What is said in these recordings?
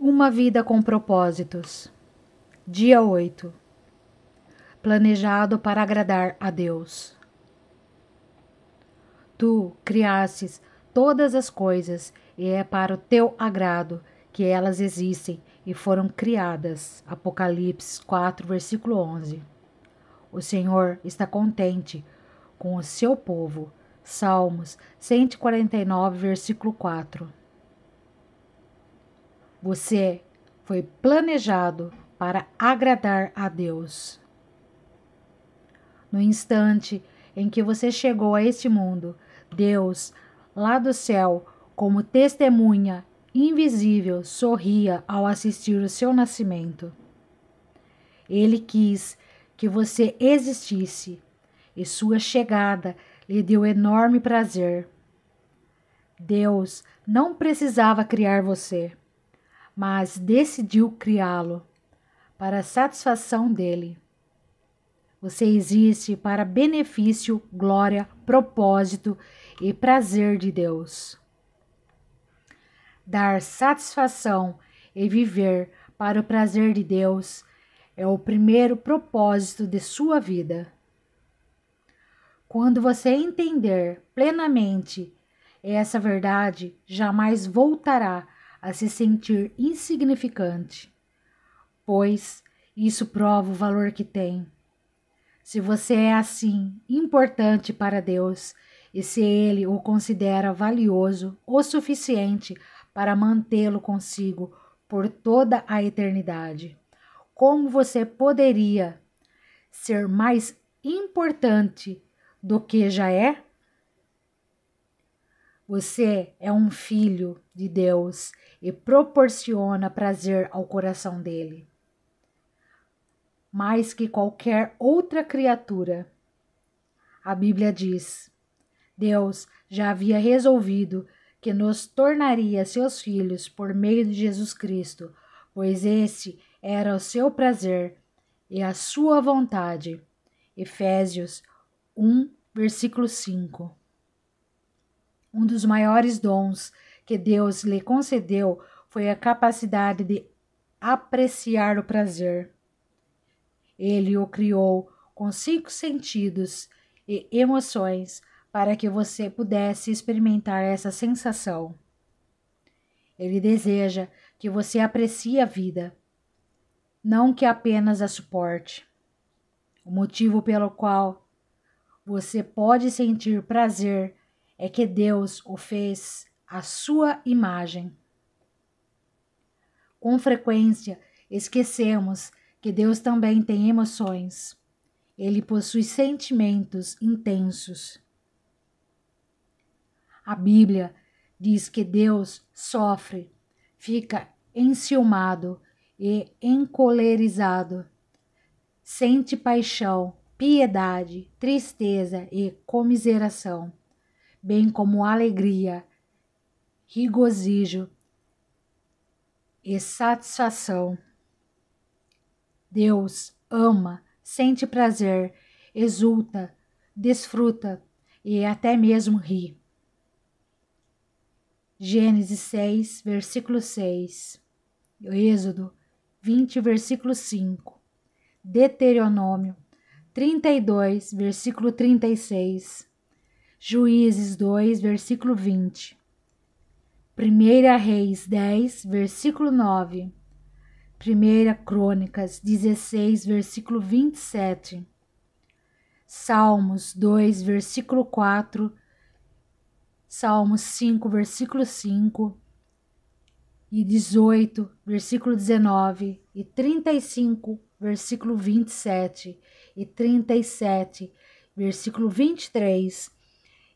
Uma vida com propósitos. Dia 8. Planejado para agradar a Deus. Tu criastes todas as coisas e é para o teu agrado que elas existem e foram criadas. Apocalipse 4, versículo 11. O Senhor está contente com o seu povo. Salmos 149, versículo 4. Você foi planejado para agradar a Deus. No instante em que você chegou a este mundo, Deus, lá do céu, como testemunha invisível, sorria ao assistir o seu nascimento. Ele quis que você existisse, e sua chegada lhe deu enorme prazer. Deus não precisava criar você, mas decidiu criá-lo para a satisfação dele. Você existe para benefício, glória, propósito e prazer de Deus. Dar satisfação e viver para o prazer de Deus é o primeiro propósito de sua vida. Quando você entender plenamente essa verdade, jamais voltará a se sentir insignificante, pois isso prova o valor que tem. Se você é assim importante para Deus e se Ele o considera valioso o suficiente para mantê-lo consigo por toda a eternidade, como você poderia ser mais importante do que já é? Você é um filho de Deus e proporciona prazer ao coração dele. Mais que qualquer outra criatura. A Bíblia diz: Deus já havia resolvido que nos tornaria seus filhos por meio de Jesus Cristo, pois esse era o seu prazer e a sua vontade. Efésios 1, versículo 5. Um dos maiores dons que Deus lhe concedeu foi a capacidade de apreciar o prazer. Ele o criou com 5 sentidos e emoções para que você pudesse experimentar essa sensação. Ele deseja que você aprecie a vida, não que apenas a suporte. O motivo pelo qual você pode sentir prazer é que Deus o fez à sua imagem. Com frequência, esquecemos que Deus também tem emoções. Ele possui sentimentos intensos. A Bíblia diz que Deus sofre, fica enciumado e encolerizado, sente paixão, piedade, tristeza e comiseração, bem como alegria, regozijo e satisfação. Deus ama, sente prazer, exulta, desfruta e até mesmo ri. Gênesis 6, versículo 6. Êxodo 20, versículo 5. Deuteronômio 32, versículo 36. Juízes 2, versículo 20. 1 Reis 10, versículo 9. 1 Crônicas 16, versículo 27. Salmos 2, versículo 4. Salmos 5, versículo 5. E 18, versículo 19. E 35, versículo 27. E 37, versículo 23.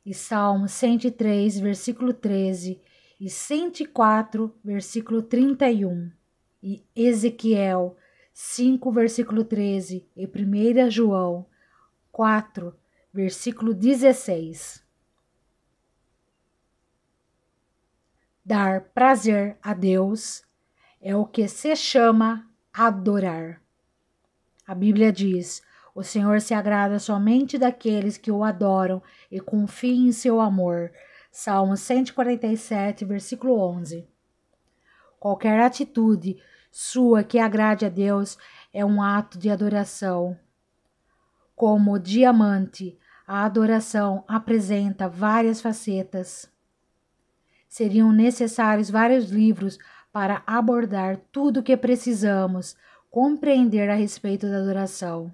E Salmo 103, versículo 13. E 104, versículo 31. E Ezequiel 5, versículo 13. E 1 João 4, versículo 16. Dar prazer a Deus é o que se chama adorar. A Bíblia diz: o Senhor se agrada somente daqueles que o adoram e confiam em seu amor. Salmo 147, versículo 11. Qualquer atitude sua que agrade a Deus é um ato de adoração. Como diamante, a adoração apresenta várias facetas. Seriam necessários vários livros para abordar tudo o que precisamos compreender a respeito da adoração.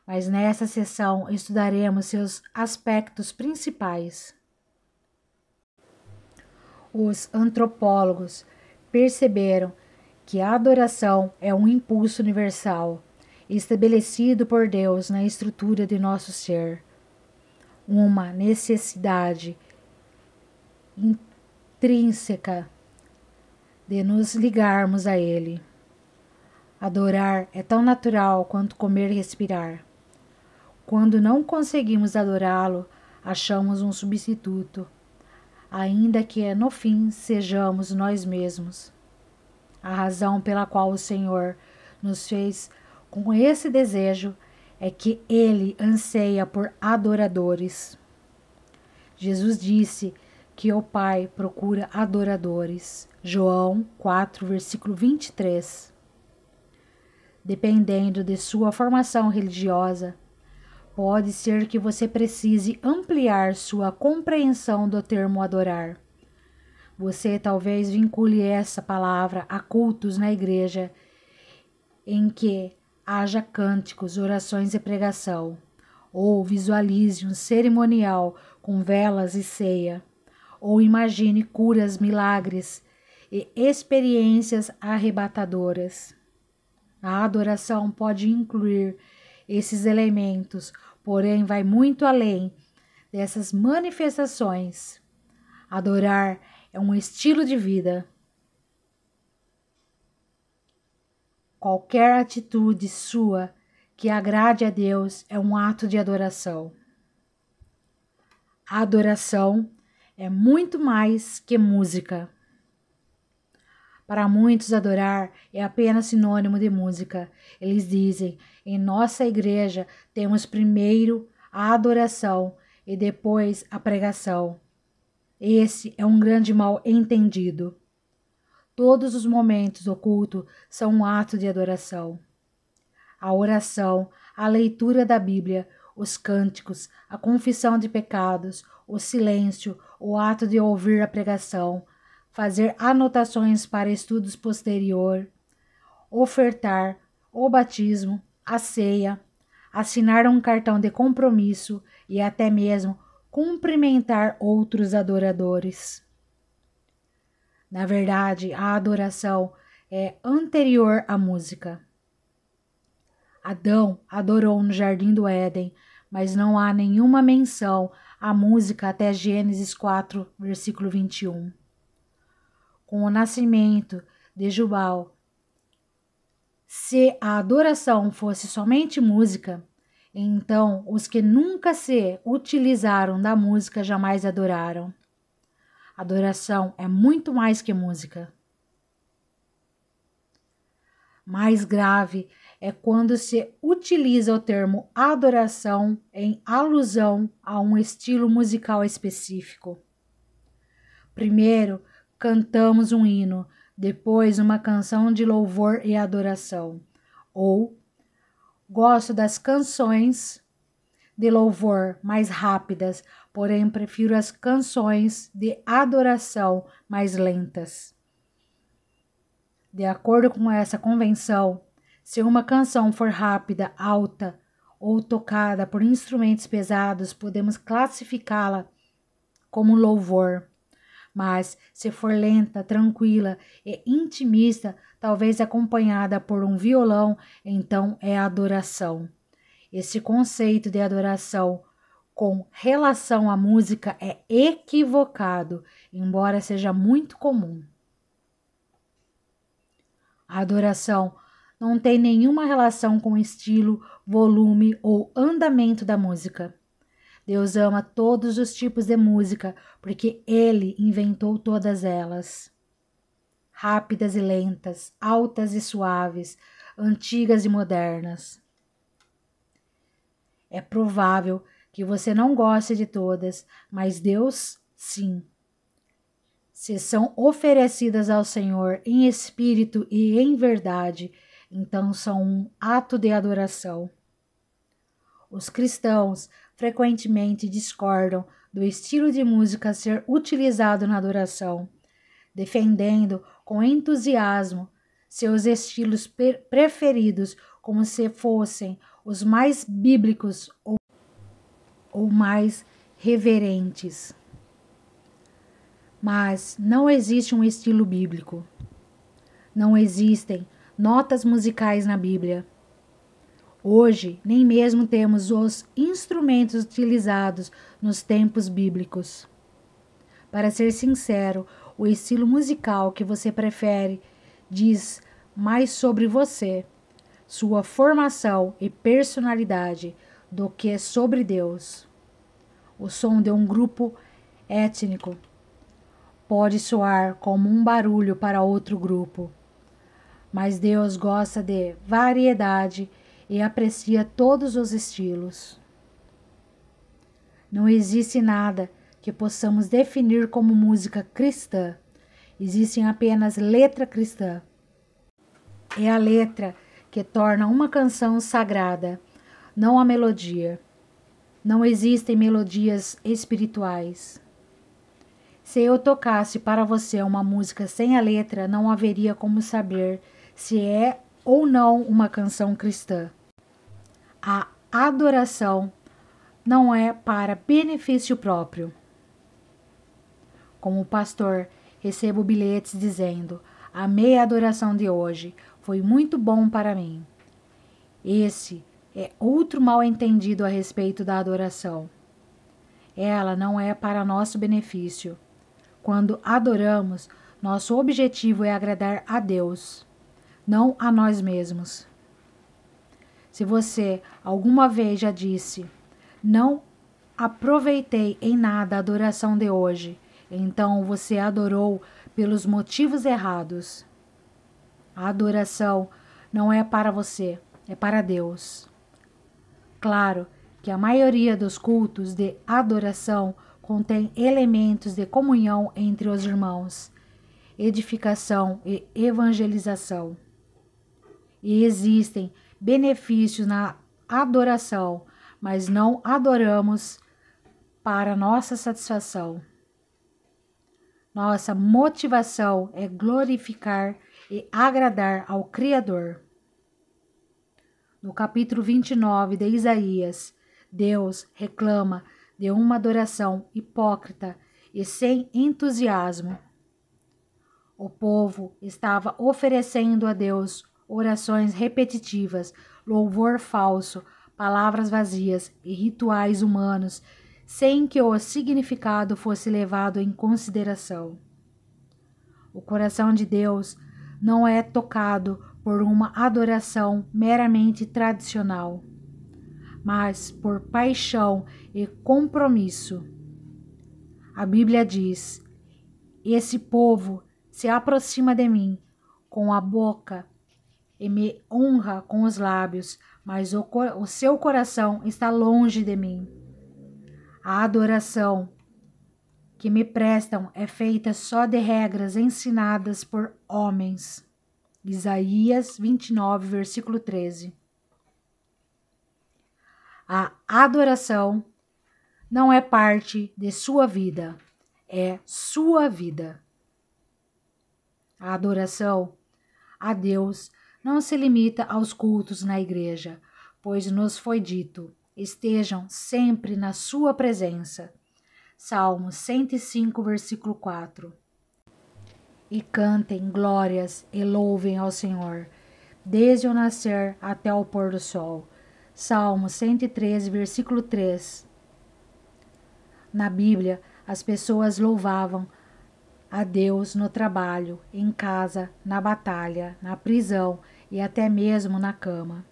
Mas nessa sessão estudaremos seus aspectos principais. Os antropólogos perceberam que a adoração é um impulso universal, estabelecido por Deus na estrutura de nosso ser, uma necessidade intrínseca de nos ligarmos a Ele. Adorar é tão natural quanto comer e respirar. Quando não conseguimos adorá-lo, achamos um substituto, ainda que no fim sejamos nós mesmos. A razão pela qual o Senhor nos fez com esse desejo é que Ele anseia por adoradores. Jesus disse que o Pai procura adoradores. João 4, versículo 23. Dependendo de sua formação religiosa, pode ser que você precise ampliar sua compreensão do termo adorar. Você talvez vincule essa palavra a cultos na igreja em que haja cânticos, orações e pregação, ou visualize um cerimonial com velas e ceia, ou imagine curas, milagres e experiências arrebatadoras. A adoração pode incluir esses elementos, porém vai muito além dessas manifestações. Adorar é um estilo de vida. Qualquer atitude sua que agrade a Deus é um ato de adoração. A adoração é muito mais que música. Para muitos, adorar é apenas sinônimo de música. Eles dizem: em nossa igreja temos primeiro a adoração e depois a pregação. Esse é um grande mal entendido. Todos os momentos do culto são um ato de adoração. A oração, a leitura da Bíblia, os cânticos, a confissão de pecados, o silêncio, o ato de ouvir a pregação, fazer anotações para estudos posterior, ofertar o batismo, a ceia, assinar um cartão de compromisso e até mesmo cumprimentar outros adoradores. Na verdade, a adoração é anterior à música. Adão adorou no jardim do Éden, mas não há nenhuma menção à música até Gênesis 4, versículo 21. Com o nascimento de Jubal, se a adoração fosse somente música, então os que nunca se utilizaram da música jamais adoraram. Adoração é muito mais que música. Mais grave é quando se utiliza o termo adoração em alusão a um estilo musical específico. Primeiro, cantamos um hino, depois uma canção de louvor e adoração. Ou, gosto das canções de louvor mais rápidas, porém prefiro as canções de adoração mais lentas. De acordo com essa convenção, se uma canção for rápida, alta ou tocada por instrumentos pesados, podemos classificá-la como louvor. Mas se for lenta, tranquila e intimista, talvez acompanhada por um violão, então é adoração. Esse conceito de adoração com relação à música é equivocado, embora seja muito comum. A adoração não tem nenhuma relação com o estilo, volume ou andamento da música. Deus ama todos os tipos de música porque Ele inventou todas elas. Rápidas e lentas, altas e suaves, antigas e modernas. É provável que você não goste de todas, mas Deus, sim. se são oferecidas ao Senhor em espírito e em verdade, então são um ato de adoração. Os cristãos frequentemente discordam do estilo de música a ser utilizado na adoração, defendendo com entusiasmo seus estilos preferidos como se fossem os mais bíblicos ou mais reverentes. Mas não existe um estilo bíblico. Não existem notas musicais na Bíblia. Hoje, nem mesmo temos os instrumentos utilizados nos tempos bíblicos. Para ser sincero, o estilo musical que você prefere diz mais sobre você, sua formação e personalidade do que sobre Deus. O som de um grupo étnico pode soar como um barulho para outro grupo, mas Deus gosta de variedade e aprecia todos os estilos. Não existe nada que possamos definir como música cristã. Existem apenas letra cristã. É a letra que torna uma canção sagrada, não a melodia. Não existem melodias espirituais. Se eu tocasse para você uma música sem a letra, não haveria como saber se é ou não uma canção cristã. A adoração não é para benefício próprio. Como pastor, recebo bilhetes dizendo: amei a adoração de hoje, foi muito bom para mim. Esse é outro mal-entendido a respeito da adoração. Ela não é para nosso benefício. Quando adoramos, nosso objetivo é agradar a Deus, não a nós mesmos. Se você alguma vez já disse: não aproveitei em nada a adoração de hoje, então você adorou pelos motivos errados. A adoração não é para você, é para Deus. Claro que a maioria dos cultos de adoração contém elementos de comunhão entre os irmãos, edificação e evangelização. E existem benefícios na adoração, mas não adoramos para nossa satisfação. Nossa motivação é glorificar e agradar ao Criador. No capítulo 29 de Isaías, Deus reclama de uma adoração hipócrita e sem entusiasmo. O povo estava oferecendo a Deus orações repetitivas, louvor falso, palavras vazias e rituais humanos, sem que o significado fosse levado em consideração. O coração de Deus não é tocado por uma adoração meramente tradicional, mas por paixão e compromisso. A Bíblia diz: esse povo se aproxima de mim com a boca e me honra com os lábios, mas o seu coração está longe de mim. A adoração que me prestam é feita só de regras ensinadas por homens. Isaías 29, versículo 13. A adoração não é parte de sua vida, é sua vida. A adoração a Deus não se limita aos cultos na igreja, pois nos foi dito: estejam sempre na sua presença. Salmo 105, versículo 4. E cantem glórias e louvem ao Senhor, desde o nascer até o pôr do sol. Salmo 113, versículo 3. Na Bíblia, as pessoas louvavam a Deus no trabalho, em casa, na batalha, na prisão e até mesmo na cama.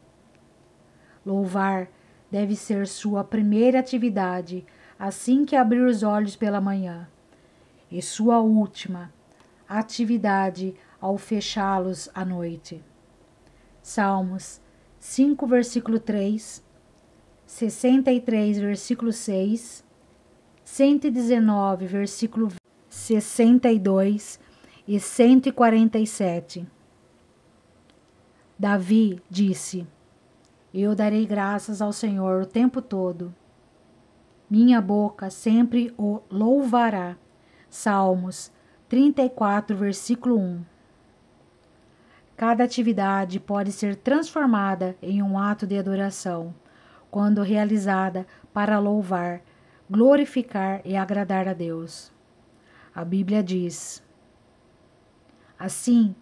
Louvar deve ser sua primeira atividade assim que abrir os olhos pela manhã, e sua última atividade ao fechá-los à noite. Salmos 5, versículo 3, 63, versículo 6, 119, versículo 62 e 147. Davi disse: Eu darei graças ao Senhor o tempo todo. Minha boca sempre o louvará. Salmos 34, versículo 1. Cada atividade pode ser transformada em um ato de adoração, quando realizada para louvar, glorificar e agradar a Deus. A Bíblia diz: Assim,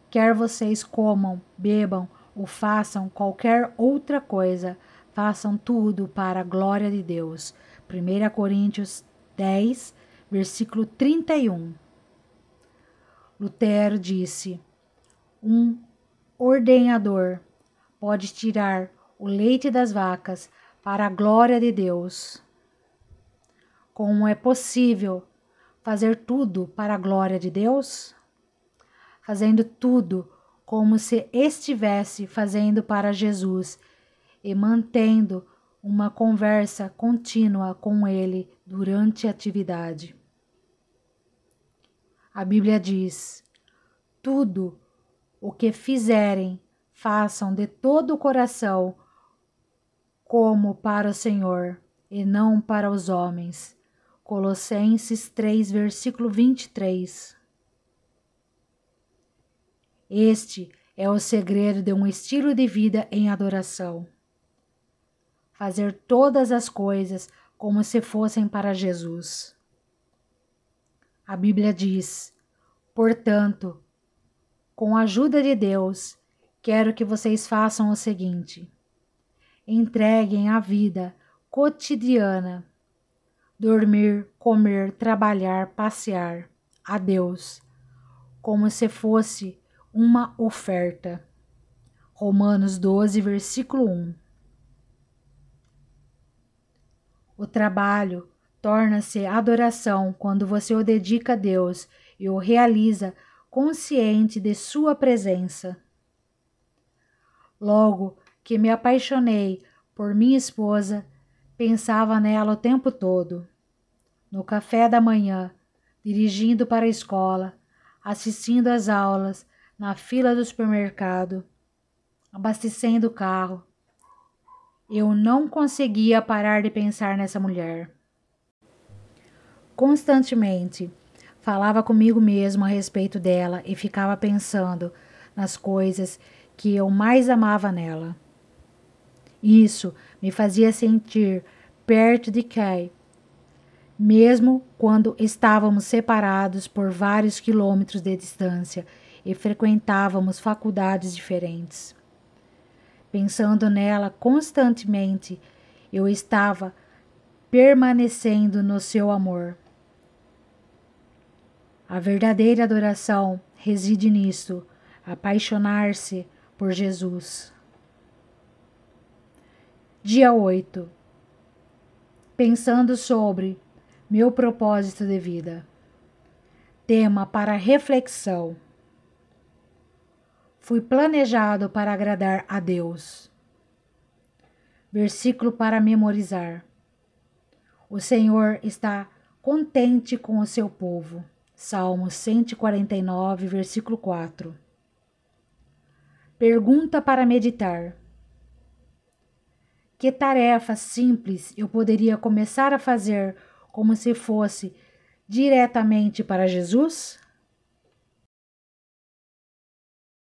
quer vocês comam, bebam ou façam qualquer outra coisa, façam tudo para a glória de Deus. 1 Coríntios 10, versículo 31. Lutero disse: Um ordenhador pode tirar o leite das vacas para a glória de Deus. Como é possível fazer tudo para a glória de Deus? Fazendo tudo como se estivesse fazendo para Jesus e mantendo uma conversa contínua com Ele durante a atividade. A Bíblia diz: tudo o que fizerem, façam de todo o coração, como para o Senhor e não para os homens. Colossenses 3, versículo 23. Este é o segredo de um estilo de vida em adoração. Fazer todas as coisas como se fossem para Jesus. A Bíblia diz: Portanto, com a ajuda de Deus, quero que vocês façam o seguinte: entreguem a vida cotidiana, dormir, comer, trabalhar, passear, a Deus, como se fosse uma oferta. Romanos 12, versículo 1. O trabalho torna-se adoração quando você o dedica a Deus e o realiza consciente de sua presença. Logo que me apaixonei por minha esposa, pensava nela o tempo todo. No café da manhã, dirigindo para a escola, assistindo às aulas, na fila do supermercado, abastecendo o carro. Eu não conseguia parar de pensar nessa mulher. Constantemente, falava comigo mesmo a respeito dela e ficava pensando nas coisas que eu mais amava nela. Isso me fazia sentir perto de Kay, mesmo quando estávamos separados por vários quilômetros de distância e frequentávamos faculdades diferentes. Pensando nela constantemente, eu estava permanecendo no seu amor. A verdadeira adoração reside nisto, apaixonar-se por Jesus. Dia 8. Pensando sobre meu propósito de vida. Tema para reflexão. Fui planejado para agradar a Deus. Versículo para memorizar. O Senhor está contente com o seu povo. Salmos 149, versículo 4. Pergunta para meditar. Que tarefa simples eu poderia começar a fazer como se fosse diretamente para Jesus?